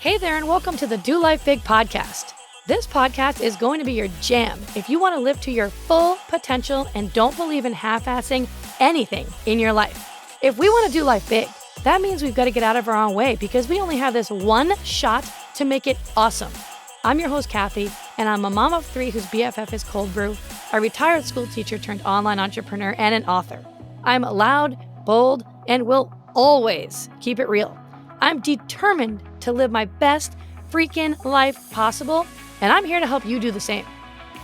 Hey there, and welcome to the Do Life Big podcast. This podcast is going to be your jam if you want to live to your full potential and don't believe in half-assing anything in your life. If we want to do life big, that means we've got to get out of our own way because we only have this one shot to make it awesome. I'm your host, Kathy, and I'm a mom of three whose BFF is cold brew, a retired school teacher turned online entrepreneur, and an author. I'm loud, bold, and will always keep it real. I'm determined to live my best freaking life possible, and I'm here to help you do the same.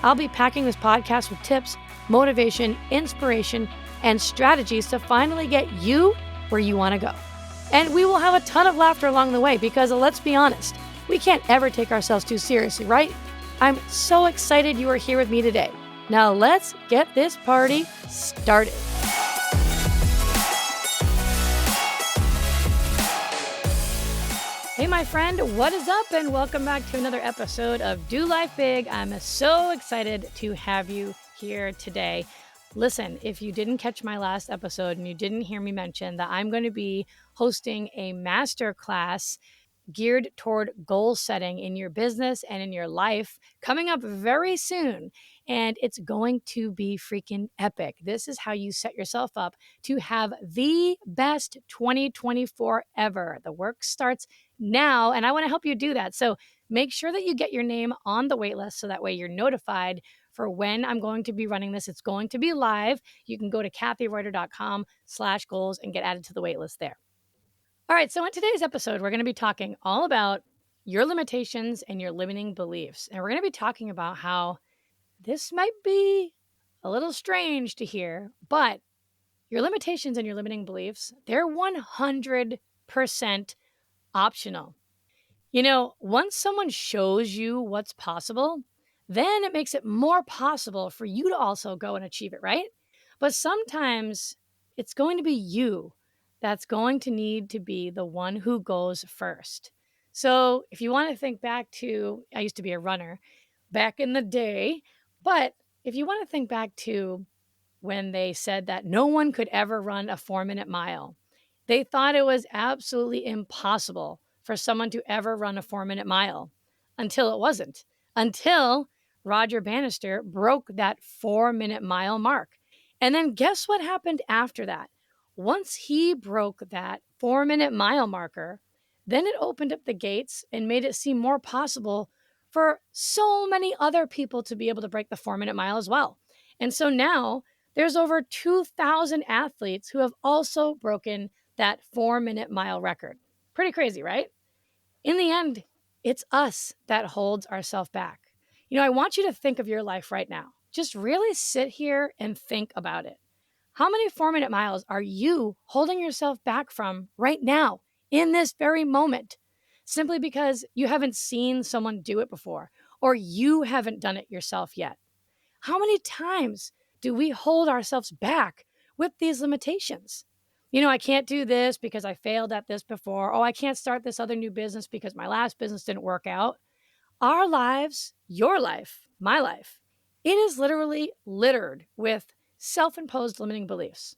I'll be packing this podcast with tips, motivation, inspiration, and strategies to finally get you where you want to go. And we will have a ton of laughter along the way because, let's be honest, we can't ever take ourselves too seriously, right? I'm so excited you are here with me today. Now let's get this party started. Hey, my friend, what is up? And welcome back to another episode of Do Life Big. I'm so excited to have you here today. Listen, if you didn't catch my last episode and you didn't hear me mention that I'm going to be hosting a masterclass geared toward goal setting in your business and in your life coming up very soon. And it's going to be freaking epic. This is how you set yourself up to have the best 2024 ever. The work starts now, and I want to help you do that. So make sure that you get your name on the wait list so that way you're notified for when I'm going to be running this. It's going to be live. You can go to kathyreuter.com/goals and get added to the wait list there. All right, so in today's episode, we're going to be talking all about your limitations and your limiting beliefs. And we're going to be talking about how this might be a little strange to hear, but your limitations and your limiting beliefs, they're 100% optional. You know, once someone shows you what's possible, then it makes it more possible for you to also go and achieve it, right? But sometimes it's going to be you that's going to need to be the one who goes first. So if you want to think back to, I used to be a runner back in the day, but if you want to think back to when they said that no one could ever run a 4-minute mile, they thought it was absolutely impossible for someone to ever run a 4-minute mile until it wasn't, until Roger Bannister broke that 4-minute mile mark. And then guess what happened after that? Once he broke that 4-minute mile marker, then it opened up the gates and made it seem more possible for so many other people to be able to break the 4-minute mile as well. And so now there's over 2,000 athletes who have also broken that 4-minute mile record. Pretty crazy, right? In the end, it's us that holds ourselves back. You know, I want you to think of your life right now. Just really sit here and think about it. How many 4-minute miles are you holding yourself back from right now, in this very moment, simply because you haven't seen someone do it before, or you haven't done it yourself yet? How many times do we hold ourselves back with these limitations? You know, I can't do this because I failed at this before. Oh, I can't start this other new business because my last business didn't work out. Our lives, your life, my life, it is literally littered with self-imposed limiting beliefs.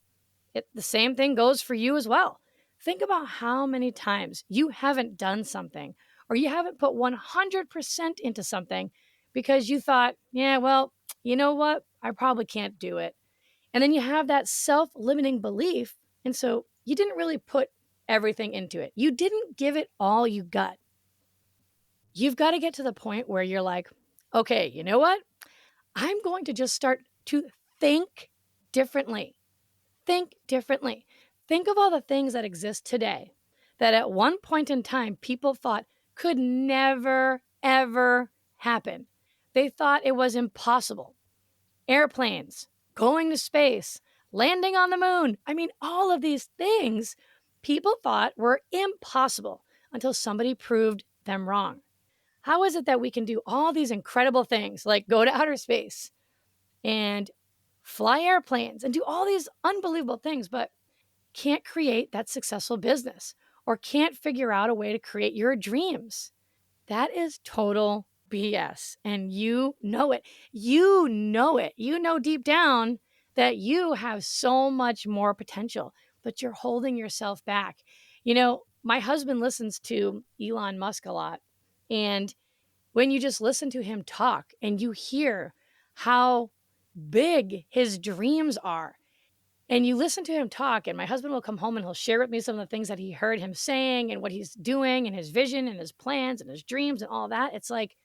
The same thing goes for you as well. Think about how many times you haven't done something or you haven't put 100% into something because you thought, yeah, well, you know what? I probably can't do it. And then you have that self-limiting belief. And so you didn't really put everything into it. You didn't give it all you got. You've got to get to the point where you're like, okay, you know what? I'm going to just start to think differently. Think differently. Think of all the things that exist today that at one point in time people thought could never, ever happen. They thought it was impossible. Airplanes, going to space, landing on the moon. I mean, all of these things people thought were impossible until somebody proved them wrong. How is it that we can do all these incredible things like go to outer space and fly airplanes and do all these unbelievable things, but can't create that successful business or can't figure out a way to create your dreams? That is total BS. And you know it. You know it. You know deep down that you have so much more potential, but you're holding yourself back. You know, my husband listens to Elon Musk a lot. And when you just listen to him talk and you hear how big his dreams are, and you listen to him talk, and my husband will come home and he'll share with me some of the things that he heard him saying and what he's doing and his vision and his plans and his dreams and all that. It's like,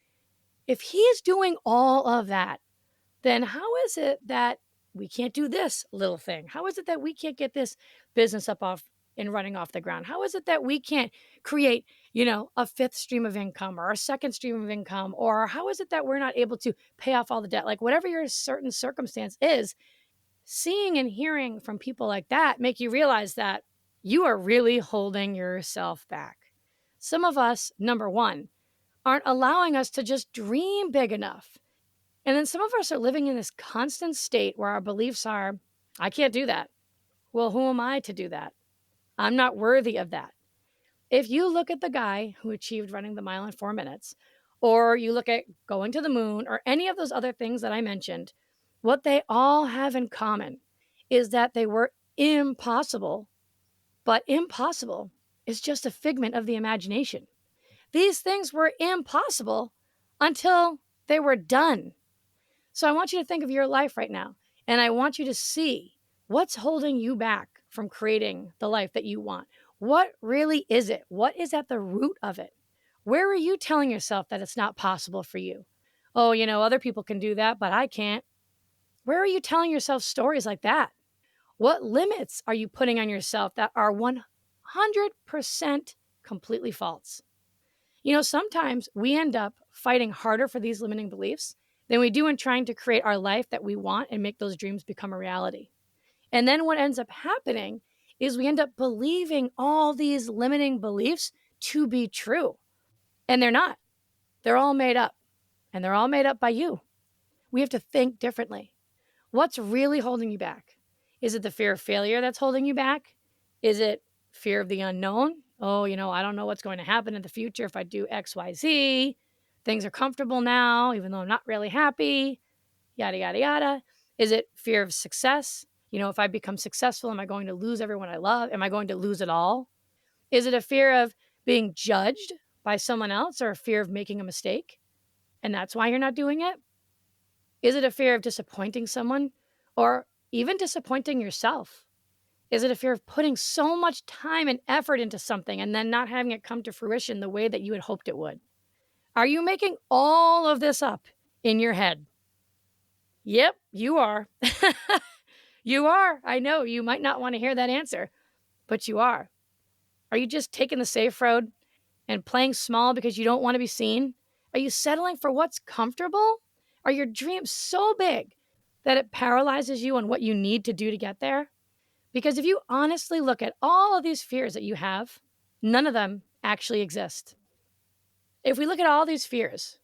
if he's doing all of that, then how is it that we can't do this little thing? How is it that we can't get this business up off and running off the ground? How is it that we can't create, a fifth stream of income or a second stream of income? Or how is it that we're not able to pay off all the debt? Like whatever your certain circumstance is, seeing and hearing from people like that make you realize that you are really holding yourself back. Some of us, number one, aren't allowing us to just dream big enough. And then some of us are living in this constant state where our beliefs are, I can't do that. Well, who am I to do that? I'm not worthy of that. If you look at the guy who achieved running the mile in 4 minutes, or you look at going to the moon, or any of those other things that I mentioned, what they all have in common is that they were impossible, but impossible is just a figment of the imagination. These things were impossible until they were done. So I want you to think of your life right now, and I want you to see what's holding you back from creating the life that you want. What really is it? What is at the root of it? Where are you telling yourself that it's not possible for you? Oh, other people can do that, but I can't. Where are you telling yourself stories like that? What limits are you putting on yourself that are 100% completely false? Sometimes we end up fighting harder for these limiting beliefs than we do in trying to create our life that we want and make those dreams become a reality. And then what ends up happening is we end up believing all these limiting beliefs to be true. And they're not. They're all made up. And they're all made up by you. We have to think differently. What's really holding you back? Is it the fear of failure that's holding you back? Is it fear of the unknown? Oh, I don't know what's going to happen in the future if I do X, Y, Z. Things are comfortable now, even though I'm not really happy, yada, yada, yada. Is it fear of success? If I become successful, am I going to lose everyone I love? Am I going to lose it all? Is it a fear of being judged by someone else or a fear of making a mistake? And that's why you're not doing it? Is it a fear of disappointing someone or even disappointing yourself? Is it a fear of putting so much time and effort into something and then not having it come to fruition the way that you had hoped it would? Are you making all of this up in your head? Yep, you are. You are. I know you might not want to hear that answer, but you are. Are you just taking the safe road and playing small because you don't want to be seen? Are you settling for what's comfortable? Are your dreams so big that it paralyzes you on what you need to do to get there? Because if you honestly look at all of these fears that you have, none of them actually exist. If we look at all these fears,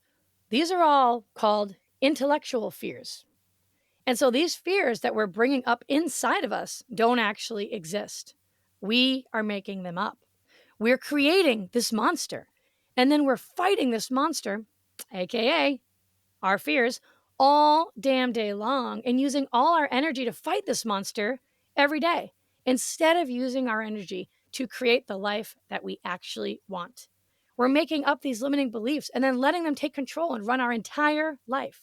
these are all called intellectual fears. And so these fears that we're bringing up inside of us don't actually exist. We are making them up. We're creating this monster. And then we're fighting this monster, AKA our fears, all damn day long and using all our energy to fight this monster every day instead of using our energy to create the life that we actually want. We're making up these limiting beliefs and then letting them take control and run our entire life.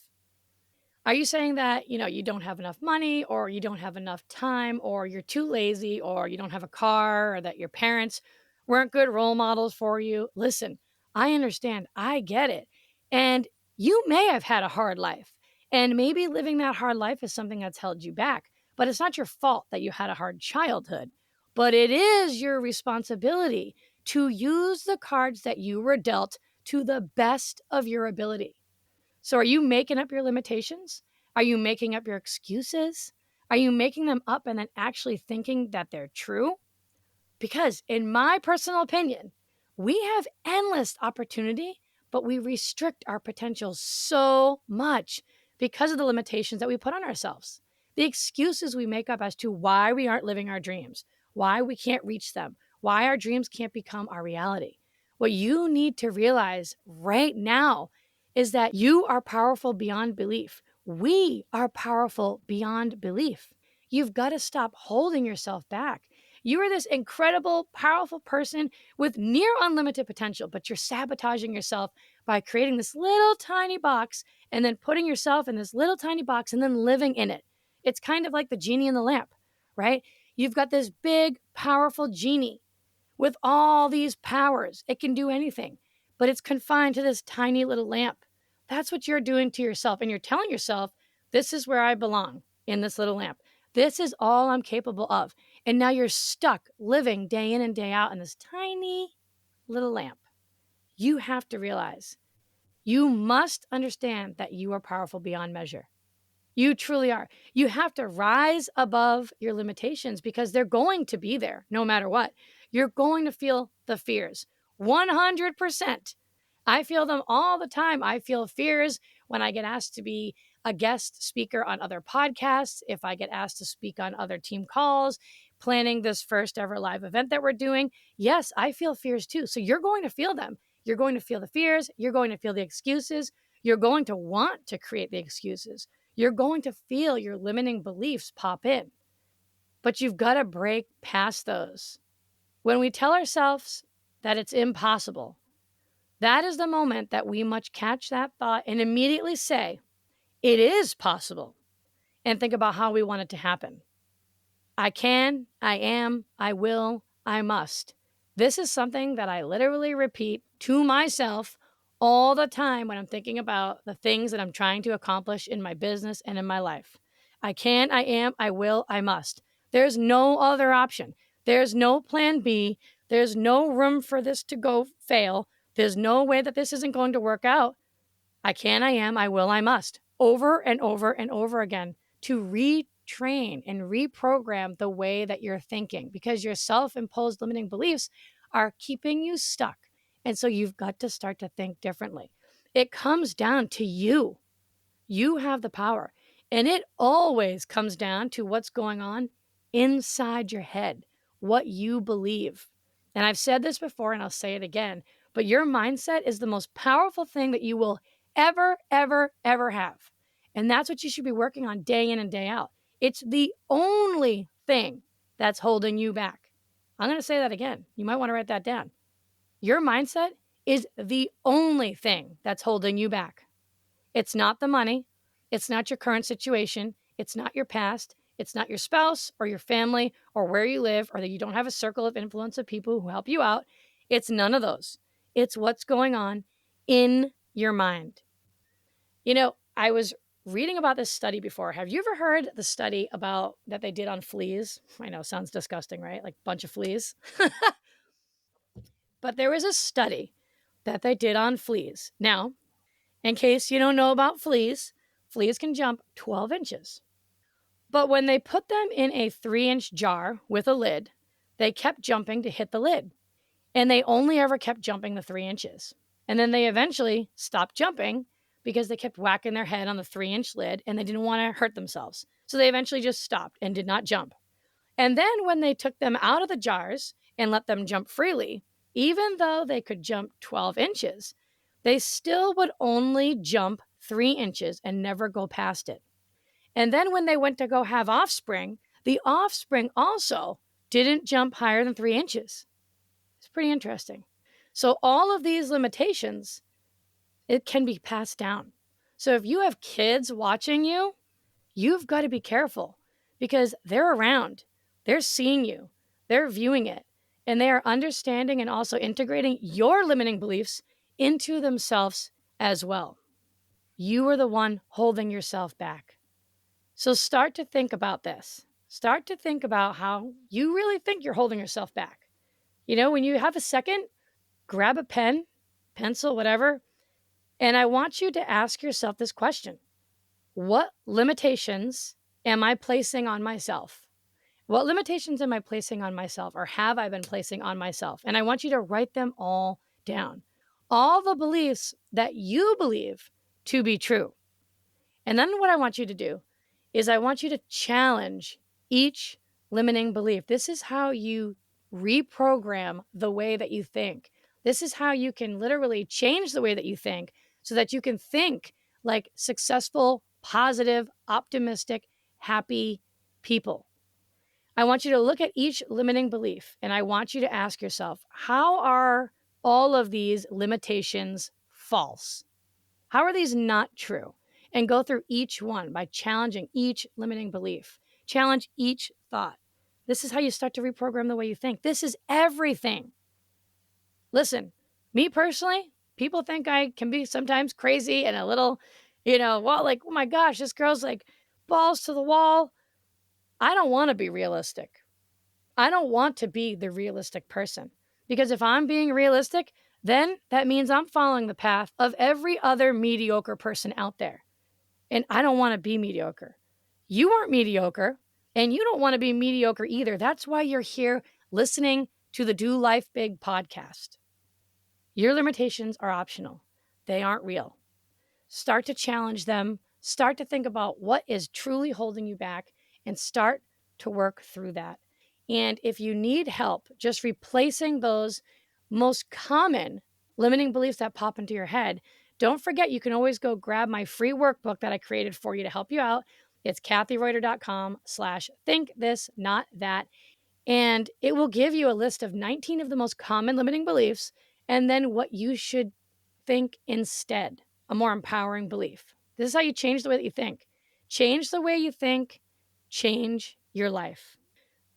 Are you saying that, you don't have enough money or you don't have enough time or you're too lazy or you don't have a car or that your parents weren't good role models for you? Listen, I understand. I get it. And you may have had a hard life and maybe living that hard life is something that's held you back, but it's not your fault that you had a hard childhood, but it is your responsibility to use the cards that you were dealt to the best of your ability. So are you making up your limitations? Are you making up your excuses? Are you making them up and then actually thinking that they're true? Because in my personal opinion, we have endless opportunity, but we restrict our potential so much because of the limitations that we put on ourselves. The excuses we make up as to why we aren't living our dreams, why we can't reach them, why our dreams can't become our reality. What you need to realize right now is that you are powerful beyond belief. We are powerful beyond belief. You've got to stop holding yourself back. You are this incredible, powerful person with near unlimited potential, but you're sabotaging yourself by creating this little tiny box and then putting yourself in this little tiny box and then living in it. It's kind of like the genie in the lamp, right? You've got this big, powerful genie with all these powers. It can do anything, but it's confined to this tiny little lamp. That's what you're doing to yourself. And you're telling yourself, this is where I belong, in this little lamp. This is all I'm capable of. And now you're stuck living day in and day out in this tiny little lamp. You have to realize, you must understand that you are powerful beyond measure. You truly are. You have to rise above your limitations because they're going to be there no matter what. You're going to feel the fears 100%. I feel them all the time. I feel fears when I get asked to be a guest speaker on other podcasts, if I get asked to speak on other team calls, planning this first ever live event that we're doing. Yes, I feel fears too. So you're going to feel them. You're going to feel the fears. You're going to feel the excuses. You're going to want to create the excuses. You're going to feel your limiting beliefs pop in, but you've got to break past those. When we tell ourselves that it's impossible, that is the moment that we must catch that thought and immediately say, it is possible, and think about how we want it to happen. I can, I am, I will, I must. This is something that I literally repeat to myself all the time when I'm thinking about the things that I'm trying to accomplish in my business and in my life. I can, I am, I will, I must. There's no other option. There's no plan B. There's no room for this to go fail. There's no way that this isn't going to work out. I can, I am, I will, I must. Over and over and over again to retrain and reprogram the way that you're thinking, because your self-imposed limiting beliefs are keeping you stuck. And so you've got to start to think differently. It comes down to you. You have the power. And it always comes down to what's going on inside your head, what you believe. And I've said this before and I'll say it again, but your mindset is the most powerful thing that you will ever, ever, ever have. And that's what you should be working on day in and day out. It's the only thing that's holding you back. I'm going to say that again. You might want to write that down. Your mindset is the only thing that's holding you back. It's not the money. It's not your current situation. It's not your past. It's not your spouse or your family or where you live or that you don't have a circle of influence of people who help you out. It's none of those. It's what's going on in your mind. You know, I was reading about this study before. Have you ever heard the study about that they did on fleas? I know, sounds disgusting, right? Like a bunch of fleas. But there was a study that they did on fleas. Now, in case you don't know about fleas, fleas can jump 12 inches. But when they put them in a 3-inch jar with a lid, they kept jumping to hit the lid. And they only ever kept jumping the 3 inches. And then they eventually stopped jumping because they kept whacking their head on the 3-inch lid and they didn't want to hurt themselves. So they eventually just stopped and did not jump. And then when they took them out of the jars and let them jump freely, even though they could jump 12 inches, they still would only jump 3 inches and never go past it. And then when they went to go have offspring, the offspring also didn't jump higher than 3 inches. It's pretty interesting. So all of these limitations, it can be passed down. So if you have kids watching you, you've got to be careful because they're around, they're seeing you, they're viewing it, and they are understanding and also integrating your limiting beliefs into themselves as well. You are the one holding yourself back. So start to think about this. Start to think about how you really think you're holding yourself back. You know, when you have a second, grab a pen, pencil, whatever, and I want you to ask yourself this question. What limitations am I placing on myself? What limitations am I placing on myself or have I been placing on myself? And I want you to write them all down. All the beliefs that you believe to be true. And then what I want you to do is I want you to challenge each limiting belief. This is how you reprogram the way that you think. This is how you can literally change the way that you think so that you can think like successful, positive, optimistic, happy people. I want you to look at each limiting belief and I want you to ask yourself, how are all of these limitations false? How are these not true? And go through each one by challenging each limiting belief. Challenge each thought. This is how you start to reprogram the way you think. This is everything. Listen, me personally, people think I can be sometimes crazy and a little, like, oh my gosh, this girl's like balls to the wall. I don't want to be realistic. I don't want to be the realistic person because if I'm being realistic, then that means I'm following the path of every other mediocre person out there. And I don't want to be mediocre. You aren't mediocre and you don't want to be mediocre either. That's why you're here listening to the Do Life Big podcast. Your limitations are optional. They aren't real. Start to challenge them. Start to think about what is truly holding you back and start to work through that. And if you need help just replacing those most common limiting beliefs that pop into your head, don't forget you can always go grab my free workbook that I created for you to help you out. It's kathyreuter.com/think this, not that. And it will give you a list of 19 of the most common limiting beliefs and then what you should think instead, a more empowering belief. This is how you change the way that you think. Change the way you think, change your life.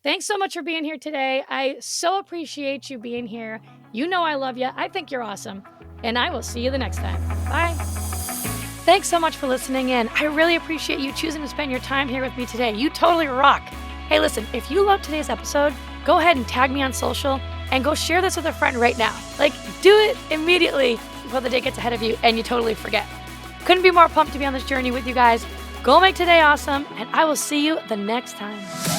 Thanks so much for being here today. I so appreciate you being here. You know I love you. I think you're awesome. And I will see you the next time. Bye. Thanks so much for listening in. I really appreciate you choosing to spend your time here with me today. You totally rock. Hey, listen, if you loved today's episode, go ahead and tag me on social and go share this with a friend right now. Like, do it immediately before the day gets ahead of you and you totally forget. Couldn't be more pumped to be on this journey with you guys. Go make today awesome, and I will see you the next time.